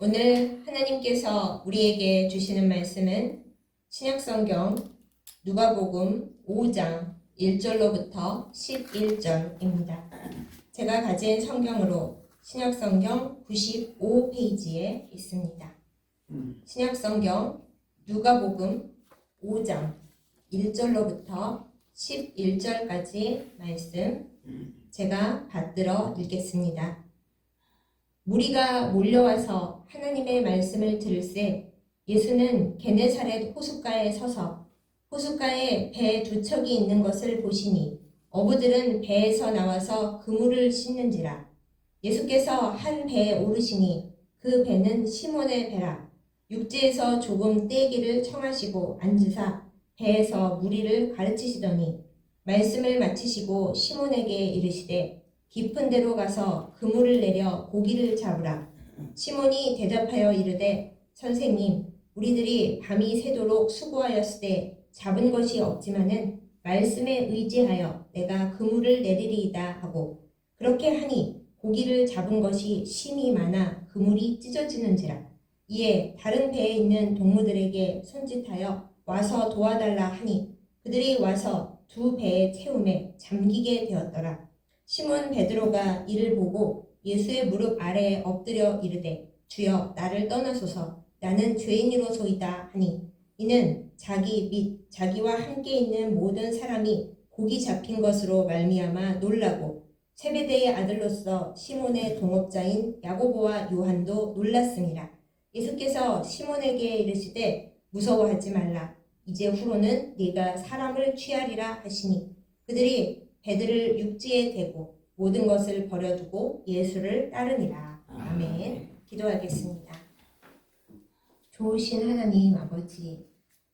오늘 하나님께서 우리에게 주시는 말씀은 신약성경 누가복음 5장 1절로부터 11절입니다. 제가 가진 성경으로 신약성경 95페이지에 있습니다. 신약성경 누가복음 5장 1절로부터 11절까지 말씀 제가 받들어 읽겠습니다. 무리가 몰려와서 하나님의 말씀을 들을새 예수는 게네사렛 호숫가에 서서 호숫가에 배 두 척이 있는 것을 보시니 어부들은 배에서 나와서 그물을 씻는지라. 예수께서 한 배에 오르시니 그 배는 시몬의 배라. 육지에서 조금 떼기를 청하시고 앉으사 배에서 무리를 가르치시더니 말씀을 마치시고 시몬에게 이르시되 깊은 데로 가서 그물을 내려 고기를 잡으라. 시몬이 대답하여 이르되 선생님, 우리들이 밤이 새도록 수고하였으되 잡은 것이 없지만은 말씀에 의지하여 내가 그물을 내리리이다 하고 그렇게 하니 고기를 잡은 것이 심히 많아 그물이 찢어지는지라. 이에 다른 배에 있는 동무들에게 손짓하여 와서 도와달라 하니 그들이 와서 두 배에 채움에 잠기게 되었더라. 시몬 베드로가 이를 보고 예수의 무릎 아래에 엎드려 이르되 주여 나를 떠나소서 나는 죄인이로소이다 하니 이는 자기 및 자기와 함께 있는 모든 사람이 고기 잡힌 것으로 말미암아 놀라고 세베대의 아들로서 시몬의 동업자인 야고보와 요한도 놀랐습니다. 예수께서 시몬에게 이르시되 무서워하지 말라. 이제 후로는 네가 사람을 취하리라 하시니 그들이 배들을 육지에 대고 모든 것을 버려두고 예수를 따르니라. 아멘. 기도하겠습니다. 좋으신 하나님 아버지,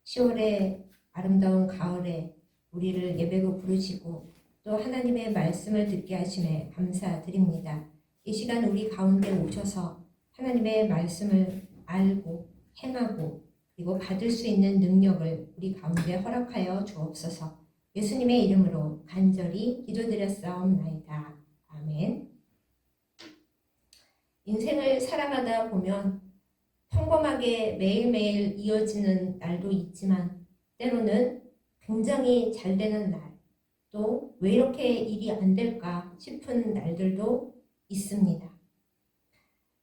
10월의 아름다운 가을에 우리를 예배로 부르시고 또 하나님의 말씀을 듣게 하심에 감사드립니다. 이 시간 우리 가운데 오셔서 하나님의 말씀을 알고 행하고 그리고 받을 수 있는 능력을 우리 가운데 허락하여 주옵소서. 예수님의 이름으로 간절히 기도드렸사옵나이다. 아멘. 인생을 살아가다 보면 평범하게 매일매일 이어지는 날도 있지만 때로는 굉장히 잘 되는 날, 또 왜 이렇게 일이 안 될까 싶은 날들도 있습니다.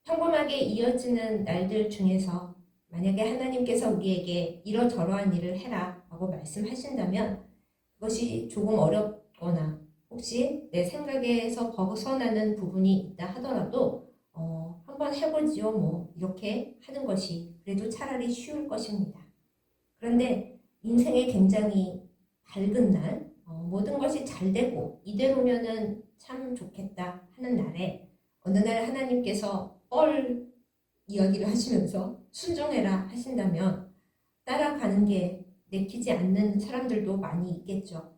평범하게 이어지는 날들 중에서 만약에 하나님께서 우리에게 이러저러한 일을 해라 라고 말씀하신다면 그것이 조금 어렵거나 혹시 내 생각에서 벗어나는 부분이 있다 하더라도 한번 해보지요 뭐 이렇게 하는 것이 그래도 차라리 쉬울 것입니다. 그런데 인생의 굉장히 밝은 날, 모든 것이 잘 되고 이대로면은 참 좋겠다 하는 날에 어느 날 하나님께서 이야기를 하시면서 순종해라 하신다면 따라가는 게 내키지 않는 사람들도 많이 있겠죠.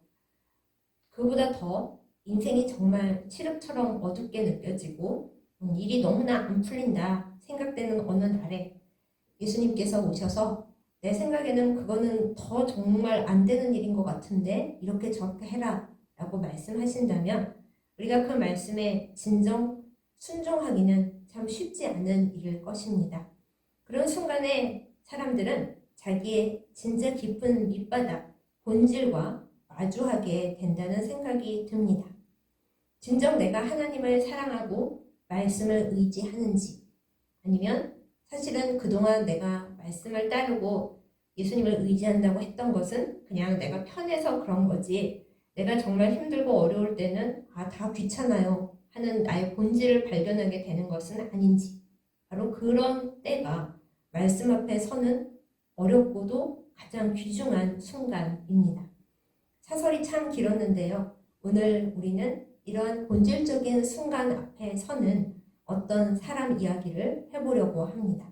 그보다 더 인생이 정말 칠흑처럼 어둡게 느껴지고 일이 너무나 안 풀린다 생각되는 어느 날에 예수님께서 오셔서 내 생각에는 그거는 더 정말 안 되는 일인 것 같은데 이렇게 저렇게 해라 라고 말씀하신다면 우리가 그 말씀에 진정 순종하기는 참 쉽지 않은 일일 것입니다. 그런 순간에 사람들은 자기의 진짜 깊은 밑바닥, 본질과 마주하게 된다는 생각이 듭니다. 진정 내가 하나님을 사랑하고 말씀을 의지하는지 아니면 사실은 그동안 내가 말씀을 따르고 예수님을 의지한다고 했던 것은 그냥 내가 편해서 그런 거지 내가 정말 힘들고 어려울 때는 다 귀찮아요 하는 나의 본질을 발견하게 되는 것은 아닌지 바로 그런 때가 말씀 앞에 서는 어렵고도 가장 귀중한 순간입니다. 사설이 참 길었는데요. 오늘 우리는 이러한 본질적인 순간 앞에 서는 어떤 사람 이야기를 해보려고 합니다.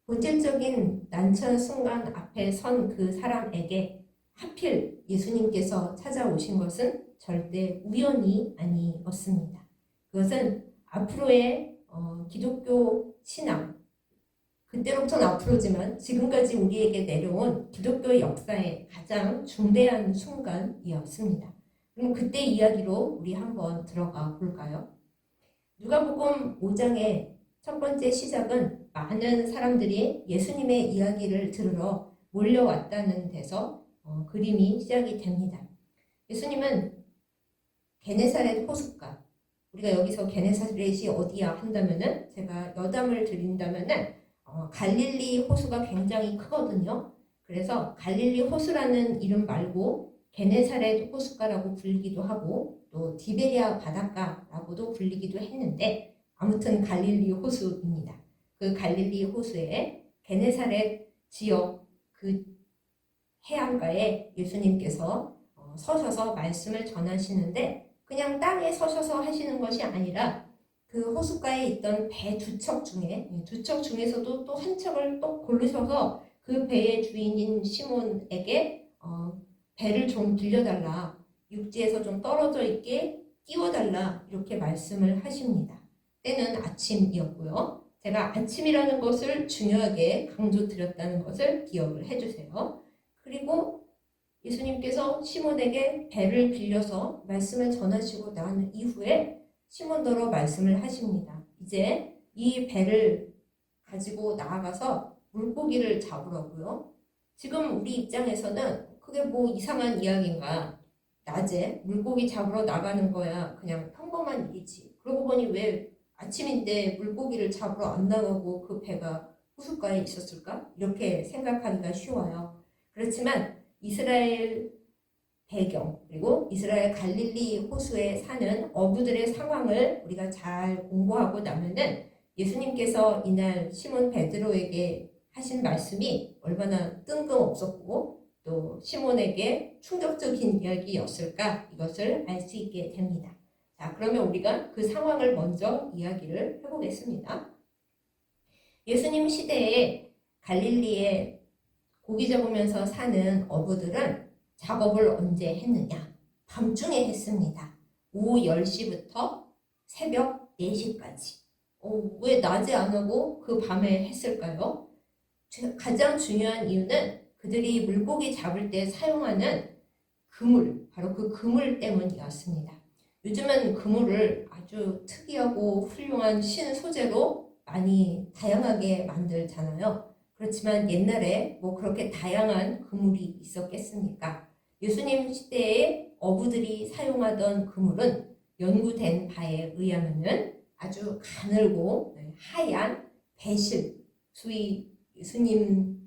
본질적인 난처한 순간 앞에 선 그 사람에게 하필 예수님께서 찾아오신 것은 절대 우연이 아니었습니다. 그것은 앞으로의 기독교 신앙, 그때로부터는 앞으로지만 지금까지 우리에게 내려온 기독교의 역사의 가장 중대한 순간이었습니다. 그럼 그때 이야기로 우리 한번 들어가 볼까요? 누가복음 5장의 첫 번째 시작은 많은 사람들이 예수님의 이야기를 들으러 몰려왔다는 데서 그림이 시작이 됩니다. 예수님은 게네사렛 호숫가, 우리가 여기서 게네사렛이 어디야 한다면은, 제가 여담을 드린다면은 갈릴리 호수가 굉장히 크거든요. 그래서 갈릴리 호수라는 이름 말고 게네사렛 호숫가라고 불리기도 하고 또 디베리아 바닷가라고도 불리기도 했는데, 아무튼 갈릴리 호수입니다. 그 갈릴리 호수에 게네사렛 지역 그 해안가에 예수님께서 서셔서 말씀을 전하시는데, 그냥 땅에 서셔서 하시는 것이 아니라 그 호숫가에 있던 배 두 척 중에, 두 척 중에서도 또 한 척을 또 고르셔서 그 배의 주인인 시몬에게 배를 좀 빌려달라, 육지에서 좀 떨어져 있게 띄워달라, 이렇게 말씀을 하십니다. 때는 아침이었고요. 제가 아침이라는 것을 중요하게 강조드렸다는 것을 기억을 해주세요. 그리고 예수님께서 시몬에게 배를 빌려서 말씀을 전하시고 난 이후에 시몬더러 말씀을 하십니다. 이제 이 배를 가지고 나아가서 물고기를 잡으라고요. 지금 우리 입장에서는 그게 뭐 이상한 이야기인가? 낮에 물고기 잡으러 나가는 거야 그냥 평범한 일이지. 그러고 보니 왜 아침인데 물고기를 잡으러 안 나가고 그 배가 호숫가에 있었을까? 이렇게 생각하기가 쉬워요. 그렇지만 이스라엘 배경, 그리고 이스라엘 갈릴리 호수에 사는 어부들의 상황을 우리가 잘 공부하고 나면은 예수님께서 이날 시몬 베드로에게 하신 말씀이 얼마나 뜬금없었고 또 시몬에게 충격적인 이야기였을까, 이것을 알 수 있게 됩니다. 자, 그러면 우리가 그 상황을 먼저 이야기를 해보겠습니다. 예수님 시대에 갈릴리에 고기 잡으면서 사는 어부들은 작업을 언제 했느냐? 밤중에 했습니다. 오후 10시부터 새벽 4시까지. 왜 낮에 안 하고 그 밤에 했을까요? 가장 중요한 이유는 그들이 물고기 잡을 때 사용하는 그물, 바로 그 그물 때문이었습니다. 요즘은 그물을 아주 특이하고 훌륭한 신소재로 많이 다양하게 만들잖아요. 그렇지만 옛날에 뭐 그렇게 다양한 그물이 있었겠습니까? 예수님 시대에 어부들이 사용하던 그물은 연구된 바에 의하면은 아주 가늘고 하얀 배실, 소위 예수님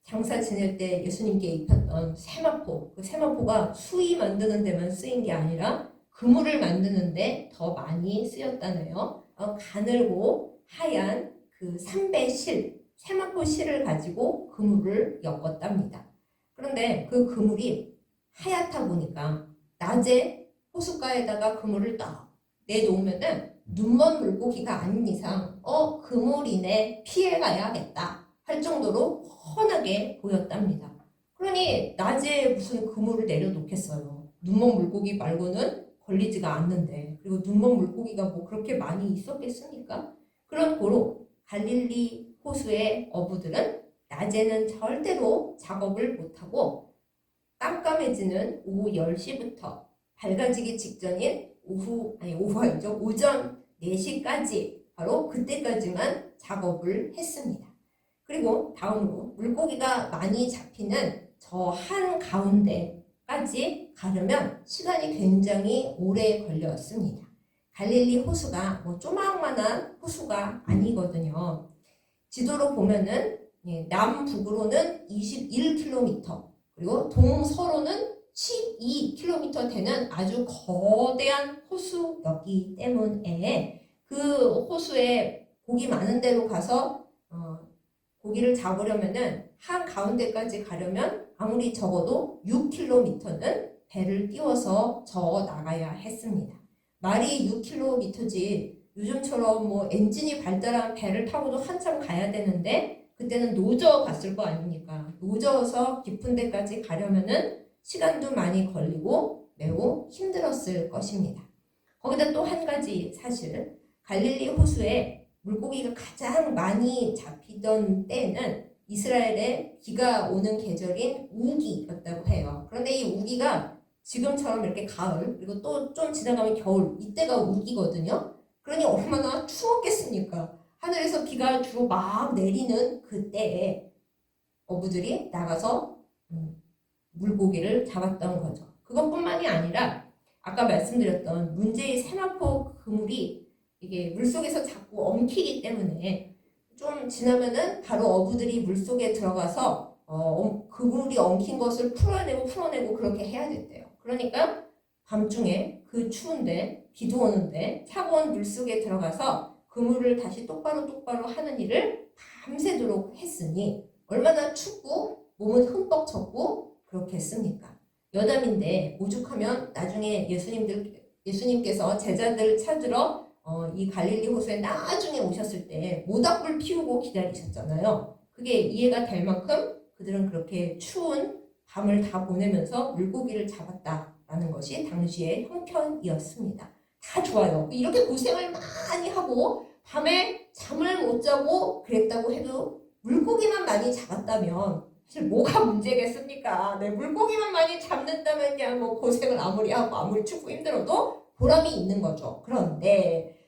장사 지낼 때 예수님께 입혔던 세마포, 그 세마포가 수의 만드는 데만 쓰인 게 아니라 그물을 만드는 데 더 많이 쓰였다네요. 가늘고 하얀 그 삼배실, 세마포 실을 가지고 그물을 엮었답니다. 그런데 그 그물이 하얗다 보니까 낮에 호숫가에다가 그물을 딱 내놓으면은 눈먼 물고기가 아닌 이상 그물이네, 피해가야겠다 할 정도로 훤하게 보였답니다. 그러니 낮에 무슨 그물을 내려놓겠어요. 눈먼 물고기 말고는 걸리지가 않는데, 그리고 눈먼 물고기가 뭐 그렇게 많이 있었겠습니까? 그런 고로 갈릴리 호수의 어부들은 낮에는 절대로 작업을 못하고 깜깜해지는 오후 10시부터 밝아지기 직전인 오후가 아니죠. 오전 4시까지, 바로 그때까지만 작업을 했습니다. 그리고 다음으로 물고기가 많이 잡히는 저 한가운데까지 가려면 시간이 굉장히 오래 걸렸습니다. 갈릴리 호수가 뭐 조망만한 호수가 아니거든요. 지도로 보면은 남북으로는 21km, 그리고 동서로는 12km 되는 아주 거대한 호수였기 때문에 그 호수에 고기 많은 데로 가서 고기를 잡으려면은 한가운데까지 가려면 아무리 적어도 6km는 배를 띄워서 저어 나가야 했습니다. 말이 6km지 요즘처럼 뭐 엔진이 발달한 배를 타고도 한참 가야 되는데 그때는 노저 갔을 거 아닙니까? 노저어서 깊은 데까지 가려면은 시간도 많이 걸리고 매우 힘들었을 것입니다. 거기다 또 한 가지 사실, 갈릴리 호수에 물고기가 가장 많이 잡히던 때는 이스라엘에 비가 오는 계절인 우기였다고 해요. 그런데 이 우기가 지금처럼 이렇게 가을, 그리고 또 좀 지나가면 겨울, 이때가 우기거든요. 그러니 얼마나 추웠겠습니까? 하늘에서 비가 주로 막 내리는 그때에 어부들이 나가서 물고기를 잡았던 거죠. 그것뿐만이 아니라 아까 말씀드렸던 문제의 세마포 그물이 이게 물속에서 자꾸 엉키기 때문에 좀 지나면은 바로 어부들이 물속에 들어가서 그물이 엉킨 것을 풀어내고 그렇게 해야 됐대요. 그러니까 밤중에 그 추운데 비도 오는데 차가운 물속에 들어가서 그물을 다시 똑바로 하는 일을 밤새도록 했으니 얼마나 춥고 몸은 흠뻑 젖고 그렇게 했습니까? 여담인데 오죽하면 나중에 예수님께서 제자들 찾으러 이 갈릴리 호수에 나중에 오셨을 때 모닥불 피우고 기다리셨잖아요. 그게 이해가 될 만큼 그들은 그렇게 추운 밤을 다 보내면서 물고기를 잡았다라는 것이 당시의 형편이었습니다. 다 좋아요. 이렇게 고생을 많이 하고 밤에 잠을 못 자고 그랬다고 해도 물고기만 많이 잡았다면 사실 뭐가 문제겠습니까? 네, 물고기만 많이 잡는다면야 뭐 고생을 아무리 하고 아무리 춥고 힘들어도 보람이 있는 거죠. 그런데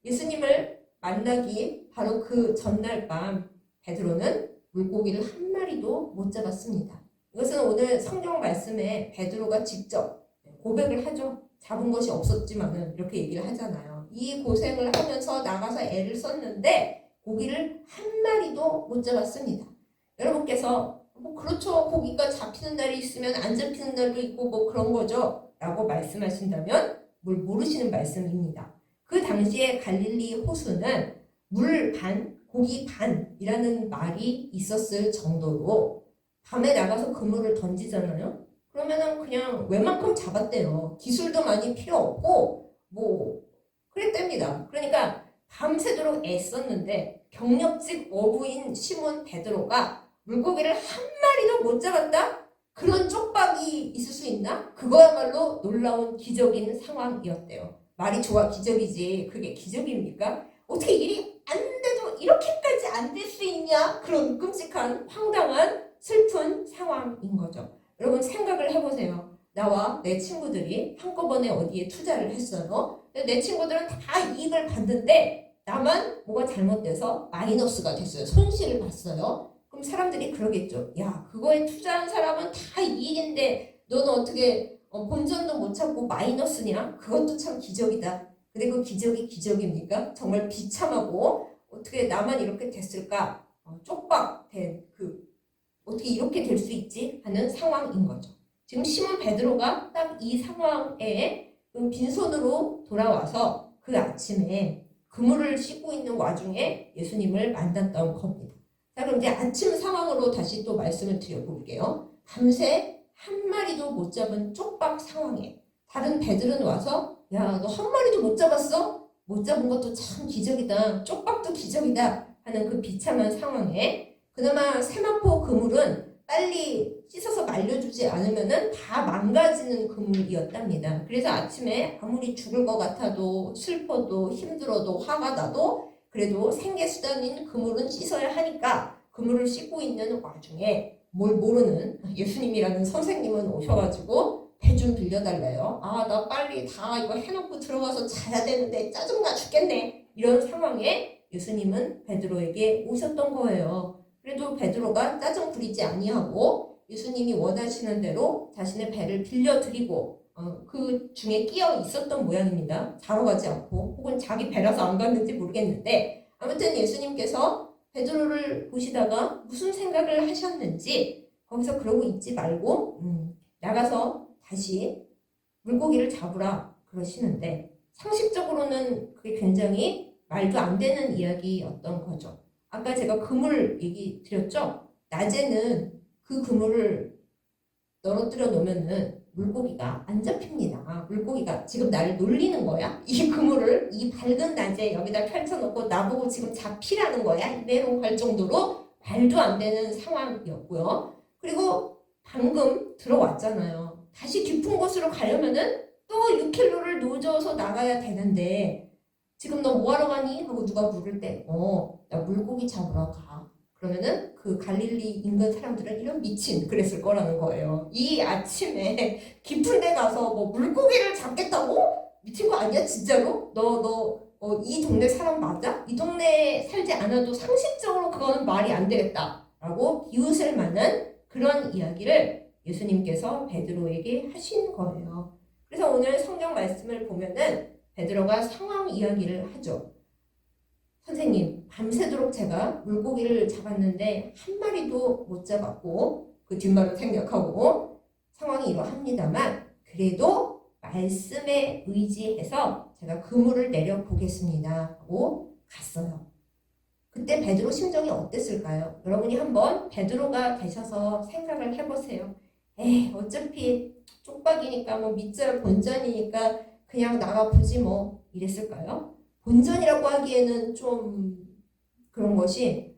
예수님을 만나기 바로 그 전날 밤 베드로는 물고기를 한 마리도 못 잡았습니다. 이것은 오늘 성경 말씀에 베드로가 직접 고백을 하죠. 잡은 것이 없었지만은 이렇게 얘기를 하잖아요. 이 고생을 하면서 나가서 애를 썼는데 고기를 한 마리도 못 잡았습니다. 여러분께서 뭐 그렇죠. 고기가 잡히는 날이 있으면 안 잡히는 날도 있고 뭐 그런 거죠. 라고 말씀하신다면 뭘 모르시는 말씀입니다. 그 당시에 갈릴리 호수는 물 반, 고기 반이라는 말이 있었을 정도로 밤에 나가서 그물을 던지잖아요. 그러면은 그냥 웬만큼 잡았대요. 기술도 많이 필요 없고 뭐 그랬답니다. 그러니까 밤새도록 애썼는데 경력직 어부인 시몬 베드로가 물고기를 한 마리도 못 잡았다? 그런 쪽박이 있을 수 있나? 그거야말로 놀라운 기적인 상황이었대요. 말이 좋아 기적이지 그게 기적입니까? 어떻게 일이 안 돼도 이렇게까지 안 될 수 있냐? 그런 끔찍한 황당한 슬픈 상황인 거죠. 여러분 생각을 해보세요. 나와 내 친구들이 한꺼번에 어디에 투자를 했어요. 내 친구들은 다 이익을 봤는데 나만 뭐가 잘못돼서 마이너스가 됐어요. 손실을 봤어요. 그럼 사람들이 그러겠죠. 야, 그거에 투자한 사람은 다 이익인데 너는 어떻게 본전도 못 찾고 마이너스냐? 그것도 참 기적이다. 근데 그 기적이 기적입니까? 정말 비참하고 어떻게 나만 이렇게 됐을까? 쪽박된 어떻게 이렇게 될 수 있지? 하는 상황인 거죠. 지금 시몬 베드로가 딱 이 상황에 빈손으로 돌아와서 그 아침에 그물을 씻고 있는 와중에 예수님을 만났던 겁니다. 자, 그럼 이제 아침 상황으로 다시 또 말씀을 드려볼게요. 밤새 한 마리도 못 잡은 쪽박 상황에 다른 배들은 와서 야, 너 한 마리도 못 잡았어? 못 잡은 것도 참 기적이다. 쪽박도 기적이다. 하는 그 비참한 상황에 그나마 세마포 그물은 빨리 씻어서 말려주지 않으면은 다 망가지는 그물이었답니다. 그래서 아침에 아무리 죽을 것 같아도 슬퍼도 힘들어도 화가 나도 그래도 생계수단인 그물은 씻어야 하니까 그물을 씻고 있는 와중에 뭘 모르는 예수님이라는 선생님은 오셔가지고 배 좀 빌려달래요. 아, 나 빨리 다 이거 해놓고 들어가서 자야 되는데 짜증나 죽겠네. 이런 상황에 예수님은 베드로에게 오셨던 거예요. 그래도 베드로가 짜증 부리지 아니하고 예수님이 원하시는 대로 자신의 배를 빌려드리고 그 중에 끼어 있었던 모양입니다. 자러 가지 않고 혹은 자기 배라서 안 갔는지 모르겠는데 아무튼 예수님께서 베드로를 보시다가 무슨 생각을 하셨는지 거기서 그러고 있지 말고 나가서 다시 물고기를 잡으라 그러시는데 상식적으로는 그게 굉장히 말도 안 되는 이야기였던 거죠. 아까 제가 그물 얘기 드렸죠? 낮에는 그 그물을 떨어뜨려 놓으면은 물고기가 안 잡힙니다. 물고기가 지금 나를 놀리는 거야? 이 그물을 이 밝은 낮에 여기다 펼쳐놓고 나보고 지금 잡히라는 거야? 이대로 할 정도로 말도 안 되는 상황이었고요. 그리고 방금 들어왔잖아요. 다시 깊은 곳으로 가려면은 또 6km를 노져서 나가야 되는데 지금 너 뭐하러 가니? 하고 누가 물을 때 나 물고기 잡으러 가. 그러면은 그 갈릴리 인근 사람들은 이런 미친 그랬을 거라는 거예요. 이 아침에 깊은 데 가서 뭐 물고기를 잡겠다고? 미친 거 아니야 진짜로? 너 이 동네 사람 맞아? 이 동네에 살지 않아도 상식적으로 그거는 말이 안 되겠다라고 비웃을 만한 그런 이야기를 예수님께서 베드로에게 하신 거예요. 그래서 오늘 성경 말씀을 보면은 베드로가 상황 이야기를 하죠. 선생님, 밤새도록 제가 물고기를 잡았는데 한 마리도 못 잡았고 그 뒷말을 생략하고 상황이 이러합니다만 그래도 말씀에 의지해서 제가 그물을 내려보겠습니다 하고 갔어요. 그때 베드로 심정이 어땠을까요? 여러분이 한번 베드로가 되셔서 생각을 해보세요. 어차피 쪽박이니까 뭐 밑절 본전이니까 그냥 나가보지 뭐 이랬을까요? 본전이라고 하기에는 좀 그런 것이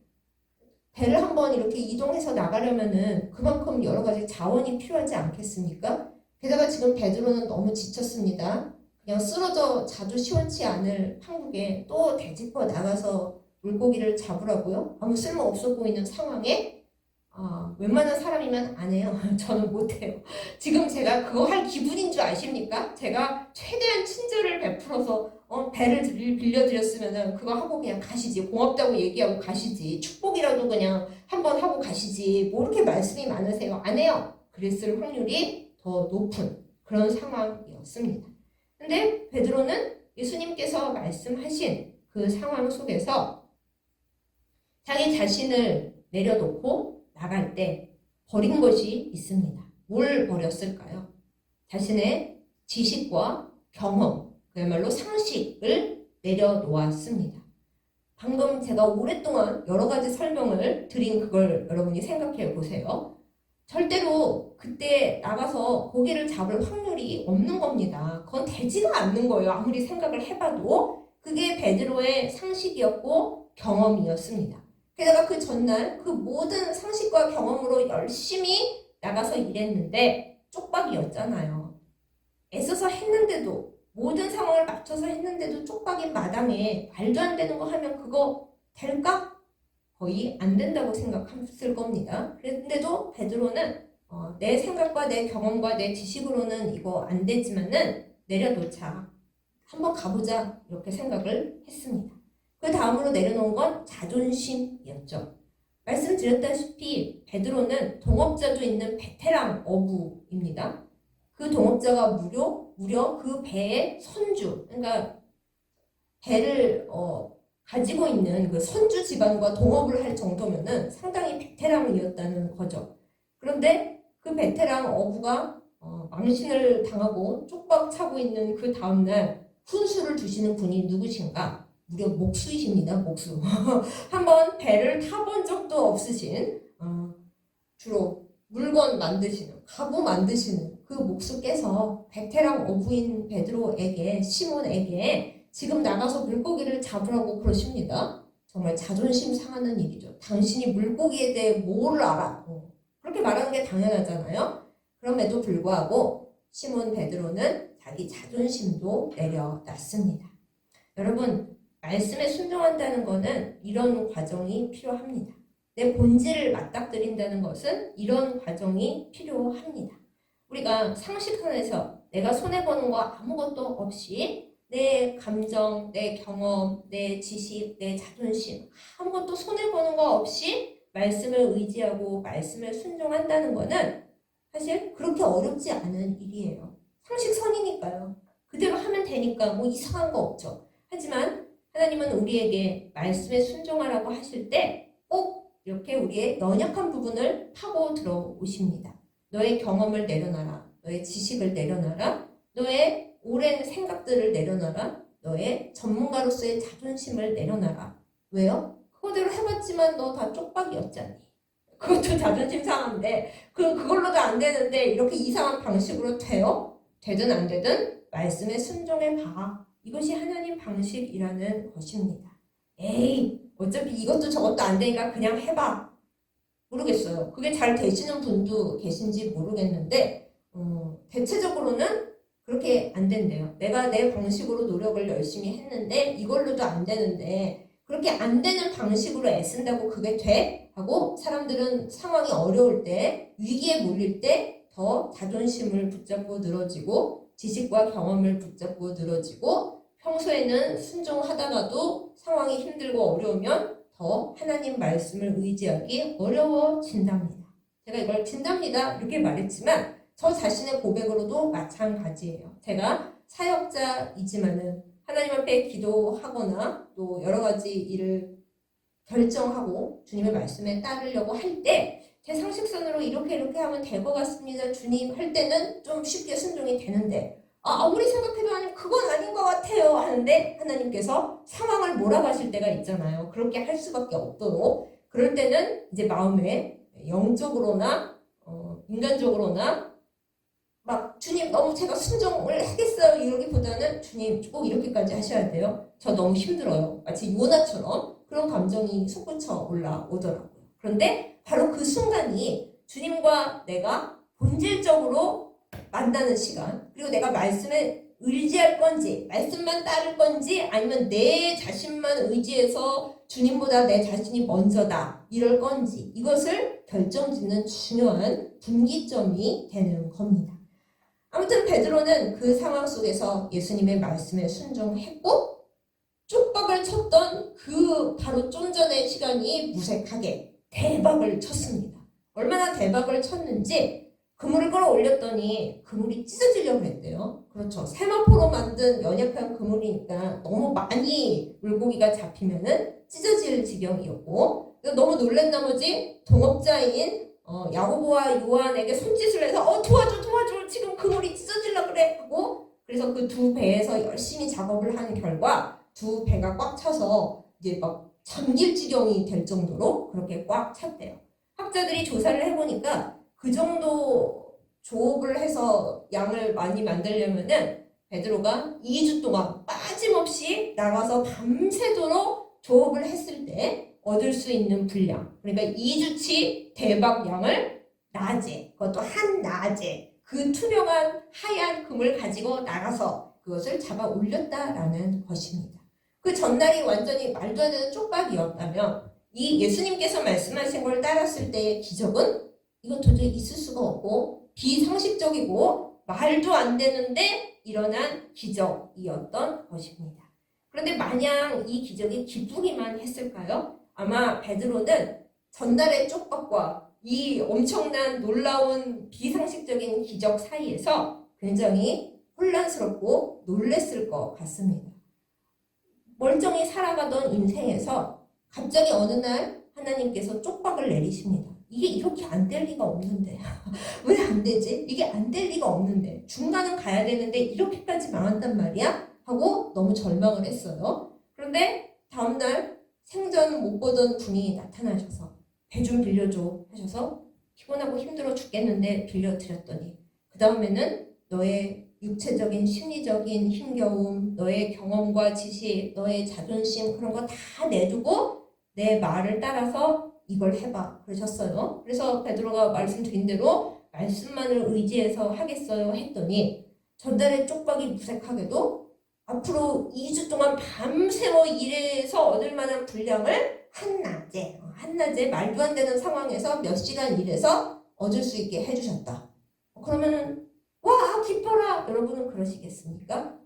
배를 한번 이렇게 이동해서 나가려면은 그만큼 여러 가지 자원이 필요하지 않겠습니까? 게다가 지금 베드로는 너무 지쳤습니다. 그냥 쓰러져 자도 시원치 않을 판국에 또 대짚어 나가서 물고기를 잡으라고요? 아무 쓸모 없어 보이는 상황에 웬만한 사람이면 안 해요. 저는 못해요. 지금 제가 그거 할 기분인 줄 아십니까? 제가 최대한 친절을 베풀어서 배를 빌려드렸으면 그거 하고 그냥 가시지. 고맙다고 얘기하고 가시지. 축복이라도 그냥 한번 하고 가시지. 뭐 이렇게 말씀이 많으세요? 안 해요. 그랬을 확률이 더 높은 그런 상황이었습니다. 근데 베드로는 예수님께서 말씀하신 그 상황 속에서 자기 자신을 내려놓고 나갈 때 버린 것이 있습니다. 뭘 버렸을까요? 자신의 지식과 경험, 그야말로 상식을 내려놓았습니다. 방금 제가 오랫동안 여러 가지 설명을 드린 그걸 여러분이 생각해 보세요. 절대로 그때 나가서 고기를 잡을 확률이 없는 겁니다. 그건 되지가 않는 거예요. 아무리 생각을 해봐도. 그게 베드로의 상식이었고 경험이었습니다. 게다가 그 전날 그 모든 상식과 경험으로 열심히 나가서 일했는데 쪽박이었잖아요. 애써서 했는데도 모든 상황을 맞춰서 했는데도 쪽박인 마당에 말도 안 되는 거 하면 그거 될까? 거의 안 된다고 생각했을 겁니다. 그런데도 베드로는 내 생각과 내 경험과 내 지식으로는 이거 안 되지만은 내려놓자. 한번 가보자. 이렇게 생각을 했습니다. 그 다음으로 내려놓은 건 자존심이었죠. 말씀드렸다시피 베드로는 동업자도 있는 베테랑 어부입니다. 그 동업자가 무려 그 배의 선주, 그러니까 배를 가지고 있는 그 선주 집안과 동업을 할 정도면은 상당히 베테랑이었다는 거죠. 그런데 그 베테랑 어부가 망신을 당하고 쪽박 차고 있는 그 다음날 훈수를 두시는 분이 누구신가? 무려 목수이십니다. 목수. 한번 배를 타본 적도 없으신 주로 물건 만드시는, 가구 만드시는 그 목수께서 베테랑 어부인 베드로에게, 시몬에게 지금 나가서 물고기를 잡으라고 그러십니다. 정말 자존심 상하는 일이죠. 당신이 물고기에 대해 뭐를 알아? 그렇게 말하는 게 당연하잖아요. 그럼에도 불구하고 시몬 베드로는 자기 자존심도 내려놨습니다. 여러분, 말씀에 순종한다는 것은 이런 과정이 필요합니다. 내 본질을 맞닥뜨린다는 것은 이런 과정이 필요합니다. 우리가 상식 안에서 내가 손해보는 거 아무것도 없이 내 감정, 내 경험, 내 지식, 내 자존심 아무것도 손해보는 거 없이 말씀을 의지하고 말씀을 순종한다는 것은 사실 그렇게 어렵지 않은 일이에요. 상식선이니까요. 그대로 하면 되니까 뭐 이상한 거 없죠. 하지만 하나님은 우리에게 말씀에 순종하라고 하실 때 꼭 이렇게 우리의 연약한 부분을 파고 들어오십니다. 너의 경험을 내려놔라. 너의 지식을 내려놔라. 너의 오랜 생각들을 내려놔라. 너의 전문가로서의 자존심을 내려놔라. 왜요? 그거대로 해봤지만 너 다 쪽박이었잖니. 그것도 자존심 상한데 그걸로도 안 되는데 이렇게 이상한 방식으로 돼요? 되든 안 되든 말씀에 순종해봐. 이것이 하나님 방식이라는 것입니다. 에이, 어차피 이것도 저것도 안 되니까 그냥 해봐. 모르겠어요. 그게 잘 되시는 분도 계신지 모르겠는데 대체적으로는 그렇게 안 된대요. 내가 내 방식으로 노력을 열심히 했는데 이걸로도 안 되는데 그렇게 안 되는 방식으로 애쓴다고 그게 돼? 하고 사람들은 상황이 어려울 때, 위기에 몰릴 때 더 자존심을 붙잡고 늘어지고 지식과 경험을 붙잡고 늘어지고 평소에는 순종하다가도 상황이 힘들고 어려우면 더 하나님 말씀을 의지하기 어려워진답니다. 제가 이걸 진답니다 이렇게 말했지만 저 자신의 고백으로도 마찬가지예요. 제가 사역자이지만은 하나님 앞에 기도하거나 또 여러 가지 일을 결정하고 주님의 말씀에 따르려고 할 때 제 상식선으로 이렇게 하면 될 것 같습니다. 주님 할 때는 좀 쉽게 순종이 되는데 아무리 생각해도 하나님 그건 아닌 것 같아요 하는데 하나님께서 상황을 몰아가실 때가 있잖아요. 그렇게 할 수밖에 없도록 그럴 때는 이제 마음에 영적으로나 인간적으로나 막 주님 너무 제가 순종을 하겠어요 이러기보다는 주님 꼭 이렇게까지 하셔야 돼요. 저 너무 힘들어요. 마치 요나처럼 그런 감정이 솟구쳐 올라오더라고요. 그런데 바로 그 순간이 주님과 내가 본질적으로 만나는 시간, 그리고 내가 말씀에 의지할 건지 말씀만 따를 건지 아니면 내 자신만 의지해서 주님보다 내 자신이 먼저다 이럴 건지 이것을 결정짓는 중요한 분기점이 되는 겁니다. 아무튼 베드로는 그 상황 속에서 예수님의 말씀에 순종했고 쪽박을 쳤던 그 바로 좀 전의 시간이 무색하게 대박을 쳤습니다. 얼마나 대박을 쳤는지 그물을 끌어올렸더니 그물이 찢어지려고 했대요. 그렇죠. 세마포로 만든 연약한 그물이니까 너무 많이 물고기가 잡히면은 찢어질 지경이었고 너무 놀란 나머지 동업자인 야고보와 요한에게 손짓을 해서 도와줘 지금 그물이 찢어지려고 그래 하고 그래서 그 두 배에서 열심히 작업을 한 결과 두 배가 꽉 차서 이제 막 잠길 지경이 될 정도로 그렇게 꽉 찼대요. 학자들이 조사를 해보니까 그 정도 조업을 해서 양을 많이 만들려면은 베드로가 2주 동안 빠짐없이 나가서 밤새도록 조업을 했을 때 얻을 수 있는 분량, 그러니까 2주치 대박 양을 낮에, 그것도 한낮에 그 투명한 하얀 금을 가지고 나가서 그것을 잡아 올렸다라는 것입니다. 그 전날이 완전히 말도 안 되는 쪽박이었다면 이 예수님께서 말씀하신 걸 따랐을 때의 기적은 이건 도저히 있을 수가 없고 비상식적이고 말도 안 되는데 일어난 기적이었던 것입니다. 그런데 마냥 이 기적이 기쁘기만 했을까요? 아마 베드로는 전날의 쪽박과 이 엄청난 놀라운 비상식적인 기적 사이에서 굉장히 혼란스럽고 놀랬을 것 같습니다. 멀쩡히 살아가던 인생에서 갑자기 어느 날 하나님께서 쪽박을 내리십니다. 이게 이렇게 안 될 리가 없는데 왜 안 되지? 이게 안 될 리가 없는데 중간은 가야 되는데 이렇게까지 망한단 말이야? 하고 너무 절망을 했어요. 그런데 다음날 생전 못 보던 분이 나타나셔서 배 좀 빌려줘 하셔서 피곤하고 힘들어 죽겠는데 빌려드렸더니 그 다음에는 너의 육체적인 심리적인 힘겨움, 너의 경험과 지식, 너의 자존심 그런 거 다 내두고 내 말을 따라서 이걸 해봐 그러셨어요. 그래서 베드로가 말씀드린 대로 말씀만을 의지해서 하겠어요 했더니 전달의 쪽박이 무색하게도 앞으로 2주 동안 밤새워 일해서 얻을 만한 분량을 한낮에 말도 안 되는 상황에서 몇 시간 일해서 얻을 수 있게 해주셨다. 그러면은 와 기뻐라 여러분은 그러시겠습니까?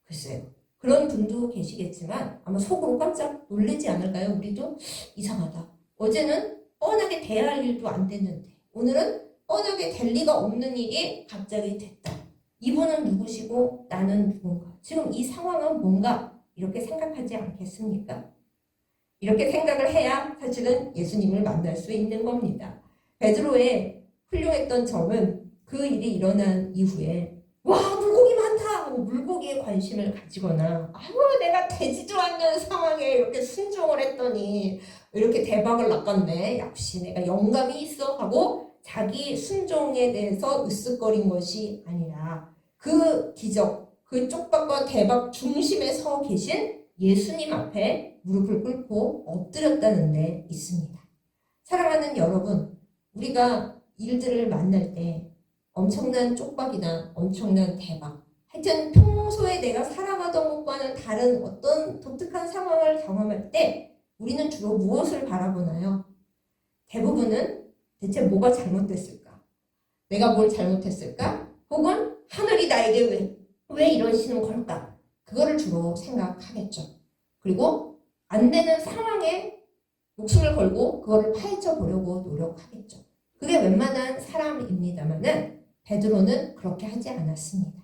글쎄요. 그런 분도 계시겠지만 아마 속으로 깜짝 놀라지 않을까요? 우리도 이상하다. 어제는 뻔하게 돼야 할 일도 안 됐는데 오늘은 뻔하게 될 리가 없는 일이 갑자기 됐다. 이분은 누구시고 나는 누군가? 지금 이 상황은 뭔가? 이렇게 생각하지 않겠습니까? 이렇게 생각을 해야 사실은 예수님을 만날 수 있는 겁니다. 베드로의 훌륭했던 점은 그 일이 일어난 이후에 와 물고기 많다 하고 물고기에 관심을 가지거나 아이고 내가 되지도 않는 상황에 이렇게 순종을 했더니 이렇게 대박을 낚았네 역시 내가 영감이 있어 하고 자기 순종에 대해서 으쓱거린 것이 아니라 그 기적 그 쪽박과 대박 중심에 서 계신 예수님 앞에 무릎을 꿇고 엎드렸다는 데 있습니다. 사랑하는 여러분, 우리가 일들을 만날 때 엄청난 쪽박이나 엄청난 대박, 하여튼 평소에 내가 살아가던 것과는 다른 어떤 독특한 상황을 경험할 때 우리는 주로 무엇을 바라보나요? 대부분은 대체 뭐가 잘못됐을까? 내가 뭘 잘못했을까? 혹은 하늘이 나에게 왜 이러시는 걸까? 그거를 주로 생각하겠죠. 그리고 안 되는 상황에 목숨을 걸고 그거를 파헤쳐 보려고 노력하겠죠. 그게 웬만한 사람입니다만은 베드로는 그렇게 하지 않았습니다.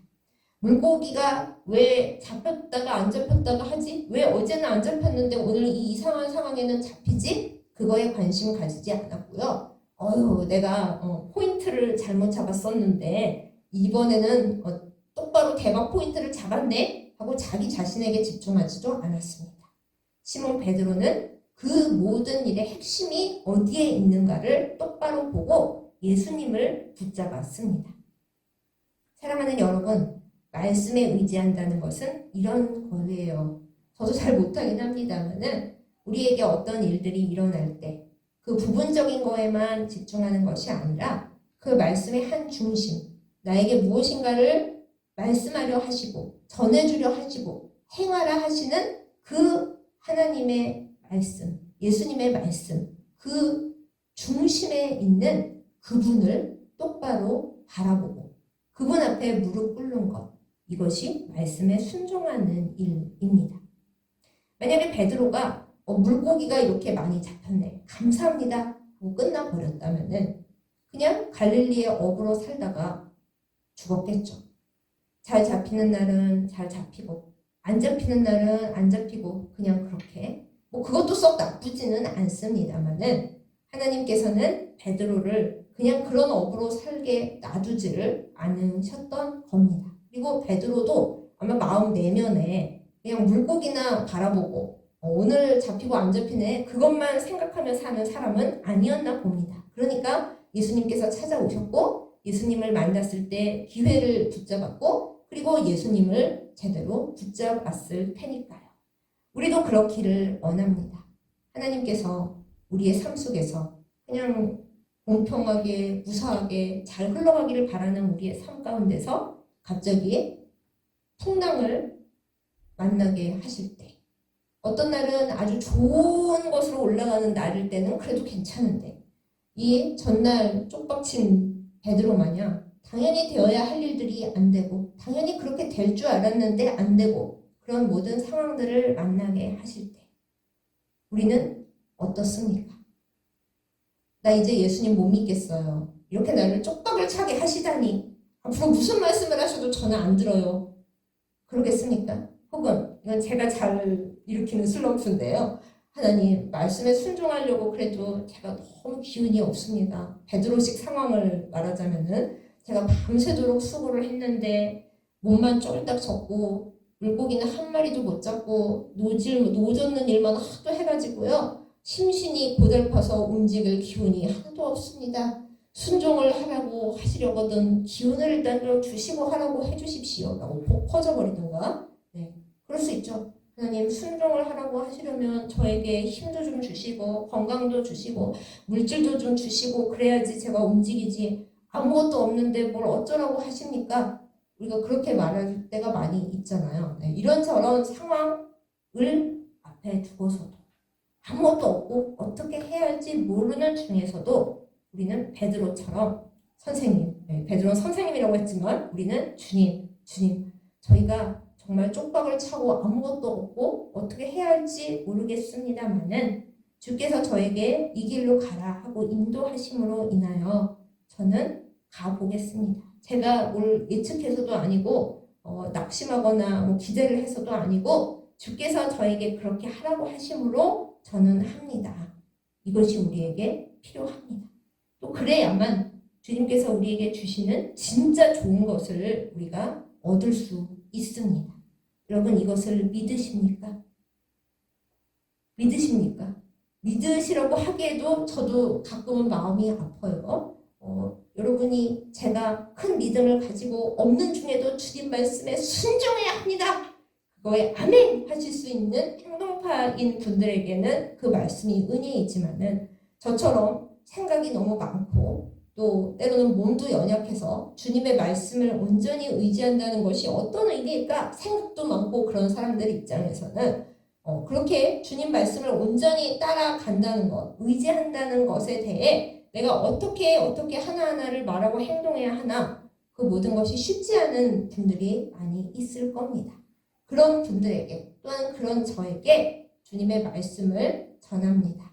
물고기가 왜 잡혔다가 안 잡혔다가 하지? 왜 어제는 안 잡혔는데 오늘 이 이상한 상황에는 잡히지? 그거에 관심 가지지 않았고요. 내가 포인트를 잘못 잡았었는데 이번에는 똑바로 대박 포인트를 잡았네? 하고 자기 자신에게 집중하지도 않았습니다. 시몬 베드로는 그 모든 일의 핵심이 어디에 있는가를 똑바로 보고 예수님을 붙잡았습니다. 사랑하는 여러분, 말씀에 의지한다는 것은 이런 거예요. 저도 잘 못하긴 합니다만은 우리에게 어떤 일들이 일어날 때 그 부분적인 거에만 집중하는 것이 아니라 그 말씀의 한 중심, 나에게 무엇인가를 말씀하려 하시고 전해주려 하시고 행하라 하시는 그 하나님의 말씀, 예수님의 말씀, 그 중심에 있는 그분을 똑바로 바라보고 그분 앞에 무릎 꿇는 것, 이것이 말씀에 순종하는 일입니다. 만약에 베드로가 물고기가 이렇게 많이 잡혔네, 감사합니다 하고 끝나버렸다면은 그냥 갈릴리의 어부로 살다가 죽었겠죠. 잘 잡히는 날은 잘 잡히고 안 잡히는 날은 안 잡히고 그냥 그렇게 그것도 썩 나쁘지는 않습니다만은 하나님께서는 베드로를 그냥 그런 어부로 살게 놔두지를 않으셨던 겁니다. 그리고 베드로도 아마 마음 내면에 그냥 물고기나 바라보고 오늘 잡히고 안 잡히네 그것만 생각하며 사는 사람은 아니었나 봅니다. 그러니까 예수님께서 찾아오셨고 예수님을 만났을 때 기회를 붙잡았고 그리고 예수님을 제대로 붙잡았을 테니까요. 우리도 그렇기를 원합니다. 하나님께서 우리의 삶 속에서 그냥 공평하게 무사하게 잘 흘러가기를 바라는 우리의 삶 가운데서 갑자기 풍랑을 만나게 하실 때 어떤 날은 아주 좋은 것으로 올라가는 날일 때는 그래도 괜찮은데 이 전날 쪽박친 베드로 마냥 당연히 되어야 할 일들이 안 되고 당연히 그렇게 될 줄 알았는데 안 되고 그런 모든 상황들을 만나게 하실 때 우리는 어떻습니까? 나 이제 예수님 못 믿겠어요. 이렇게 나를 쪽박을 차게 하시다니 앞으로 무슨 말씀을 하셔도 저는 안 들어요. 그러겠습니까? 혹은 이건 제가 잘 일으키는 슬럼프인데요. 하나님 말씀에 순종하려고 그래도 제가 너무 기운이 없습니다. 베드로식 상황을 말하자면은 제가 밤새도록 수고를 했는데 몸만 쫄딱 젖고 물고기는 한 마리도 못 잡고 노젓는 일만 하도 해가지고요. 심신이 고달파서 움직일 기운이 하나도 없습니다. 순종을 하라고 하시려거든 기운을 일단 좀 주시고 하라고 해주십시오 라고 복 퍼져버리던가. 네, 그럴 수 있죠. 하나님 순종을 하라고 하시려면 저에게 힘도 좀 주시고 건강도 주시고 물질도 좀 주시고 그래야지 제가 움직이지 아무것도 없는데 뭘 어쩌라고 하십니까? 우리가 그렇게 말할 때가 많이 있잖아요. 네, 이런저런 상황을 앞에 두고서도 아무것도 없고 어떻게 해야 할지 모르는 중에서도 우리는 베드로처럼 선생님, 베드로는 선생님이라고 했지만 우리는 주님, 저희가 정말 쪽박을 차고 아무것도 없고 어떻게 해야 할지 모르겠습니다만은 주께서 저에게 이 길로 가라 하고 인도하심으로 인하여 저는 가보겠습니다. 제가 뭘 예측해서도 아니고 낙심하거나 기대를 해서도 아니고 주께서 저에게 그렇게 하라고 하심으로 저는 합니다. 이것이 우리에게 필요합니다. 또 그래야만 주님께서 우리에게 주시는 진짜 좋은 것을 우리가 얻을 수 있습니다. 여러분 이것을 믿으십니까? 믿으시라고 하기에도 저도 가끔은 마음이 아파요. 여러분이 제가 큰 믿음을 가지고 없는 중에도 주님 말씀에 순종해야 합니다. 그거에 아멘 하실 수 있는 행동파인 분들에게는 그 말씀이 은혜이지만은 저처럼 생각이 너무 많고 또 때로는 몸도 연약해서 주님의 말씀을 온전히 의지한다는 것이 어떤 의미일까 생각도 많고 그런 사람들 입장에서는 그렇게 주님 말씀을 온전히 따라간다는 것, 의지한다는 것에 대해 내가 어떻게 하나하나를 말하고 행동해야 하나 그 모든 것이 쉽지 않은 분들이 많이 있을 겁니다. 그런 분들에게 또한 그런 저에게 주님의 말씀을 전합니다.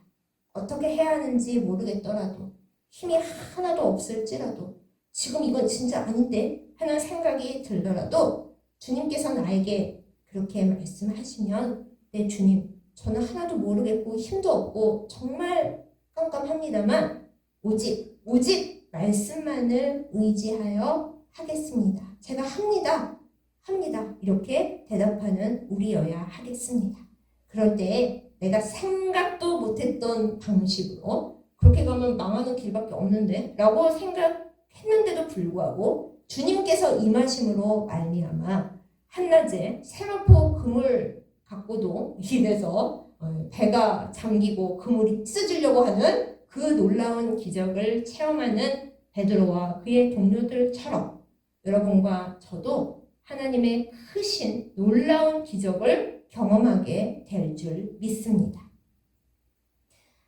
어떻게 해야 하는지 모르겠더라도 힘이 하나도 없을지라도 지금 이건 진짜 아닌데 하는 생각이 들더라도 주님께서 나에게 그렇게 말씀하시면 네 주님 저는 하나도 모르겠고 힘도 없고 정말 깜깜합니다만 오직 말씀만을 의지하여 하겠습니다. 제가 합니다. 이렇게 대답하는 우리여야 하겠습니다. 그럴 때 내가 생각도 못했던 방식으로 그렇게 가면 망하는 길밖에 없는데 라고 생각했는데도 불구하고 주님께서 임하심으로 말미암아 한낮에 세마포 그물 갖고도 길에서 배가 잠기고 그물이 찢어지려고 하는 그 놀라운 기적을 체험하는 베드로와 그의 동료들처럼 여러분과 저도 하나님의 크신 놀라운 기적을 경험하게 될 줄 믿습니다.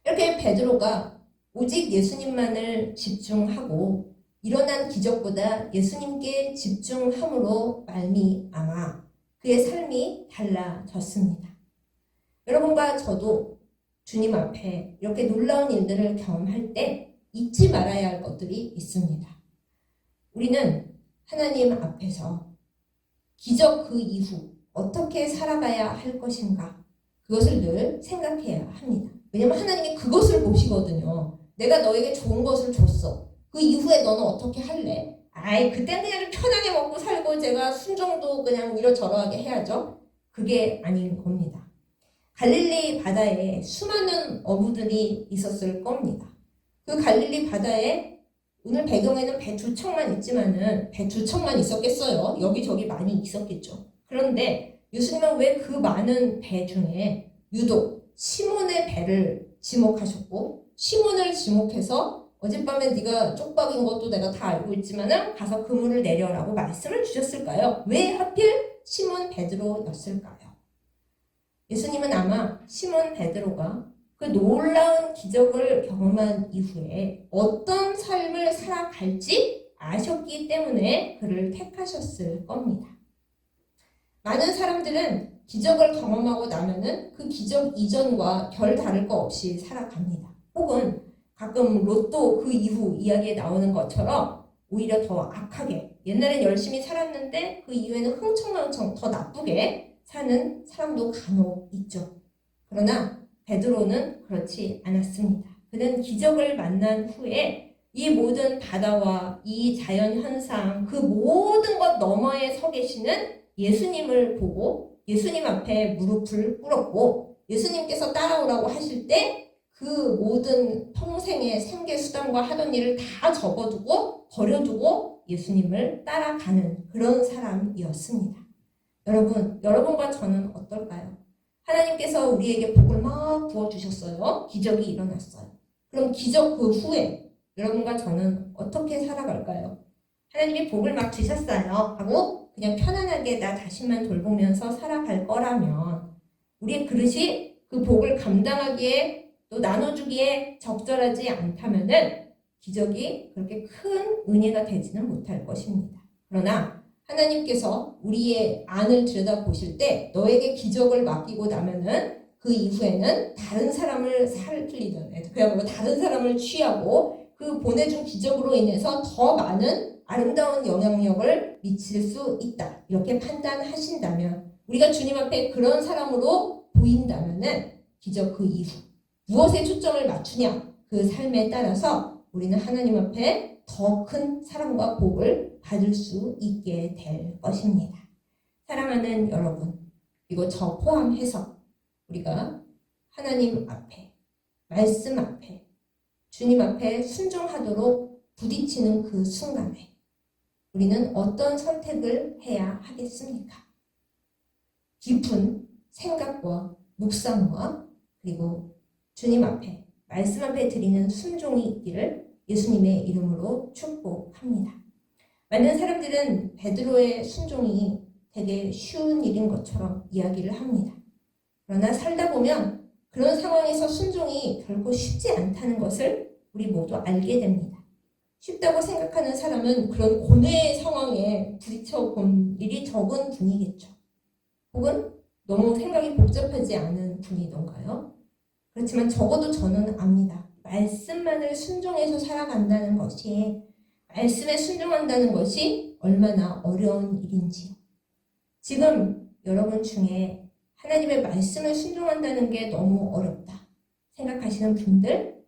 이렇게 베드로가 오직 예수님만을 집중하고 일어난 기적보다 예수님께 집중함으로 말미암아 그의 삶이 달라졌습니다. 여러분과 저도 주님 앞에 이렇게 놀라운 일들을 경험할 때 잊지 말아야 할 것들이 있습니다. 우리는 하나님 앞에서 기적 그 이후 어떻게 살아가야 할 것인가 그것을 늘 생각해야 합니다. 왜냐하면 하나님이 그것을 보시거든요. 내가 너에게 좋은 것을 줬어. 그 이후에 너는 어떻게 할래? 그때는 그냥 좀 편하게 먹고 살고 제가 순종도 그냥 이러저러하게 해야죠. 그게 아닌 겁니다. 갈릴리 바다에 수많은 어부들이 있었을 겁니다. 그 갈릴리 바다에 오늘 배경에는 배 두 척만 있지만은 배 두 척만 있었겠어요. 여기저기 많이 있었겠죠. 그런데 예수님은 왜 그 많은 배 중에 유독 시몬의 배를 지목하셨고 시몬을 지목해서 어젯밤에 네가 쪽박인 것도 내가 다 알고 있지만은 가서 그물을 내려라고 말씀을 주셨을까요? 왜 하필 시몬 베드로였을까요? 예수님은 아마 시몬 베드로가 그 놀라운 기적을 경험한 이후에 어떤 삶을 살아갈지 아셨기 때문에 그를 택하셨을 겁니다. 많은 사람들은 기적을 경험하고 나면은 그 기적 이전과 별 다를 거 없이 살아갑니다. 혹은 가끔 로또 그 이후 이야기에 나오는 것처럼 오히려 더 악하게 옛날엔 열심히 살았는데 그 이후에는 흥청망청 더 나쁘게 사는 사람도 간혹 있죠. 그러나 베드로는 그렇지 않았습니다. 그는 기적을 만난 후에 이 모든 바다와 이 자연현상 그 모든 것 너머에 서 계시는 예수님을 보고 예수님 앞에 무릎을 꿇었고 예수님께서 따라오라고 하실 때 그 모든 평생의 생계수단과 하던 일을 다 접어두고 버려두고 예수님을 따라가는 그런 사람이었습니다. 여러분과 저는 어떨까요? 하나님께서 우리에게 복을 막 부어주셨어요. 기적이 일어났어요. 그럼 기적 그 후에 여러분과 저는 어떻게 살아갈까요? 하나님이 복을 막 주셨어요 하고 그냥 편안하게 나 자신만 돌보면서 살아갈 거라면 우리의 그릇이 그 복을 감당하기에 또 나눠주기에 적절하지 않다면은 기적이 그렇게 큰 은혜가 되지는 못할 것입니다. 그러나 하나님께서 우리의 안을 들여다보실 때 너에게 기적을 맡기고 나면은 그 이후에는 다른 사람을 살리든 그야말로 다른 사람을 취하고 그 보내준 기적으로 인해서 더 많은 아름다운 영향력을 미칠 수 있다. 이렇게 판단하신다면 우리가 주님 앞에 그런 사람으로 보인다면은 기적 그 이후 무엇에 초점을 맞추냐 그 삶에 따라서 우리는 하나님 앞에 더 큰 사랑과 복을 받을 수 있게 될 것입니다. 사랑하는 여러분 그리고 저 포함해서 우리가 하나님 앞에 말씀 앞에 주님 앞에 순종하도록 부딪히는 그 순간에 우리는 어떤 선택을 해야 하겠습니까? 깊은 생각과 묵상과 그리고 주님 앞에 말씀 앞에 드리는 순종이 있기를 예수님의 이름으로 축복합니다. 많은 사람들은 베드로의 순종이 되게 쉬운 일인 것처럼 이야기를 합니다. 그러나 살다 보면 그런 상황에서 순종이 결코 쉽지 않다는 것을 우리 모두 알게 됩니다. 쉽다고 생각하는 사람은 그런 고뇌의 상황에 부딪혀 본 일이 적은 분이겠죠. 혹은 너무 생각이 복잡하지 않은 분이던가요? 그렇지만 적어도 저는 압니다. 말씀만을 순종해서 살아간다는 것이, 말씀에 순종한다는 것이 얼마나 어려운 일인지요. 지금 여러분 중에 하나님의 말씀을 순종한다는 게 너무 어렵다 생각하시는 분들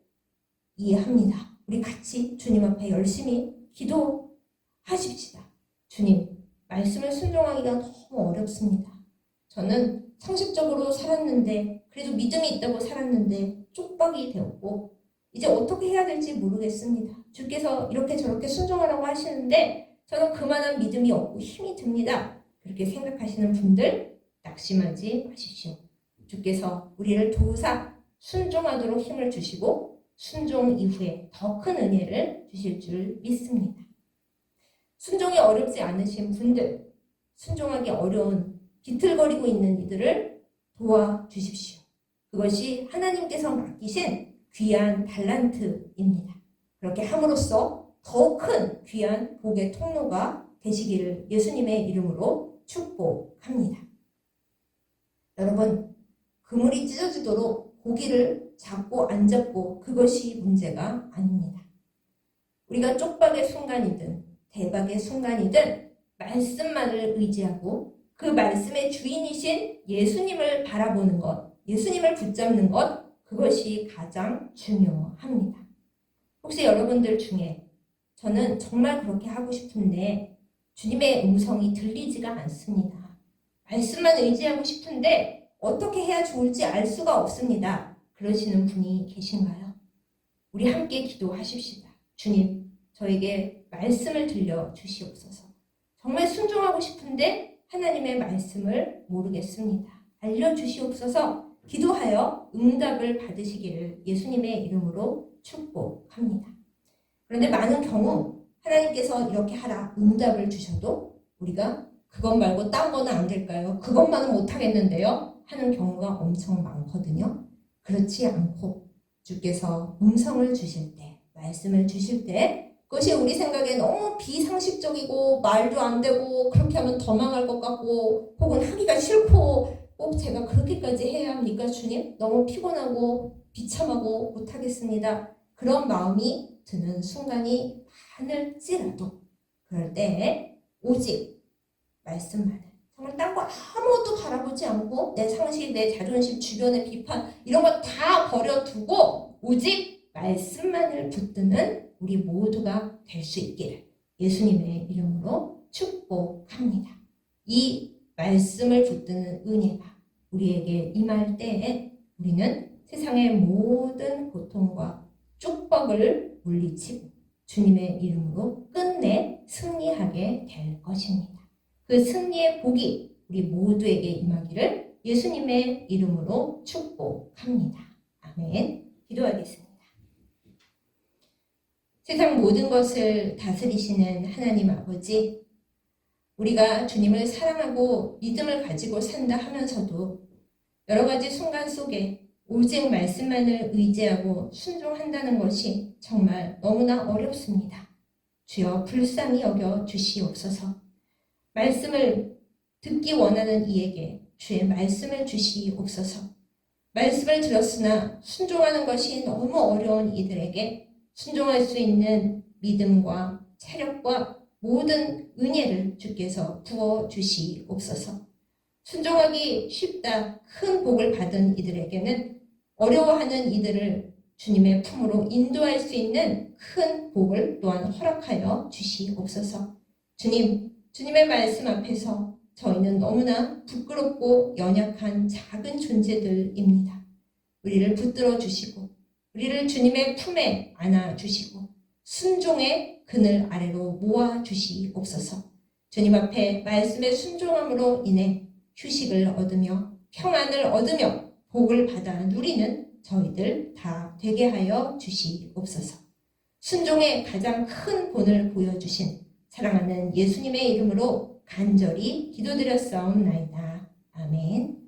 이해합니다. 우리 같이 주님 앞에 열심히 기도하십시다. 주님, 말씀을 순종하기가 너무 어렵습니다. 저는 상식적으로 살았는데, 그래도 믿음이 있다고 살았는데 쪽박이 되었고 이제 어떻게 해야 될지 모르겠습니다. 주께서 이렇게 저렇게 순종하라고 하시는데 저는 그만한 믿음이 없고 힘이 듭니다. 그렇게 생각하시는 분들 낙심하지 마십시오. 주께서 우리를 도우사 순종하도록 힘을 주시고 순종 이후에 더 큰 은혜를 주실 줄 믿습니다. 순종이 어렵지 않으신 분들, 순종하기 어려운 비틀거리고 있는 이들을 도와주십시오. 그것이 하나님께서 맡기신 귀한 달란트입니다. 그렇게 함으로써 더욱 큰 귀한 복의 통로가 되시기를 예수님의 이름으로 축복합니다. 여러분, 그물이 찢어지도록 고기를 잡고 안 잡고 그것이 문제가 아닙니다. 우리가 쪽박의 순간이든 대박의 순간이든 말씀만을 의지하고 그 말씀의 주인이신 예수님을 바라보는 것, 예수님을 붙잡는 것, 그것이 가장 중요합니다. 혹시 여러분들 중에 저는 정말 그렇게 하고 싶은데 주님의 음성이 들리지가 않습니다. 말씀만 의지하고 싶은데 어떻게 해야 좋을지 알 수가 없습니다. 그러시는 분이 계신가요? 우리 함께 기도하십시다. 주님, 저에게 말씀을 들려주시옵소서. 정말 순종하고 싶은데 하나님의 말씀을 모르겠습니다. 알려주시옵소서. 기도하여 응답을 받으시기를 예수님의 이름으로 축복합니다. 그런데 많은 경우 하나님께서 이렇게 하라 응답을 주셔도 우리가 그것 말고 딴 거는 안 될까요? 그것만은 못하겠는데요? 하는 경우가 엄청 많거든요. 그렇지 않고 주께서 음성을 주실 때, 말씀을 주실 때 그것이 우리 생각에 너무 비상식적이고 말도 안 되고 그렇게 하면 더 망할 것 같고 혹은 하기가 싫고 꼭 제가 그렇게까지 해야 합니까 주님? 너무 피곤하고 비참하고 못하겠습니다. 그런 마음이 드는 순간이 많을지라도 그럴 때 오직 말씀만을 정말 딴 거 아무것도 바라보지 않고 내 상식, 내 자존심, 주변의 비판 이런 거 다 버려두고 오직 말씀만을 붙드는 우리 모두가 될 수 있기를 예수님의 이름으로 축복합니다. 이 말씀을 붙드는 은혜가 우리에게 임할 때에 우리는 세상의 모든 고통과 축복을 물리치고 주님의 이름으로 끝내 승리하게 될 것입니다. 그 승리의 복이 우리 모두에게 임하기를 예수님의 이름으로 축복합니다. 아멘. 기도하겠습니다. 세상 모든 것을 다스리시는 하나님 아버지, 우리가 주님을 사랑하고 믿음을 가지고 산다 하면서도 여러 가지 순간 속에 오직 말씀만을 의지하고 순종한다는 것이 정말 너무나 어렵습니다. 주여 불쌍히 여겨 주시옵소서. 말씀을 듣기 원하는 이에게 주의 말씀을 주시옵소서. 말씀을 들었으나 순종하는 것이 너무 어려운 이들에게 순종할 수 있는 믿음과 체력과 모든 은혜를 주께서 부어 주시옵소서. 순종하기 쉽다 큰 복을 받은 이들에게는 어려워하는 이들을 주님의 품으로 인도할 수 있는 큰 복을 또한 허락하여 주시옵소서. 주님, 주님의 말씀 앞에서 저희는 너무나 부끄럽고 연약한 작은 존재들입니다. 우리를 붙들어 주시고 우리를 주님의 품에 안아 주시고 순종의 그늘 아래로 모아 주시옵소서. 주님 앞에 말씀의 순종함으로 인해 휴식을 얻으며 평안을 얻으며 복을 받아 누리는 저희들 다 되게 하여 주시옵소서. 순종의 가장 큰 본을 보여주신 사랑하는 예수님의 이름으로 간절히 기도드렸사옵나이다. 아멘.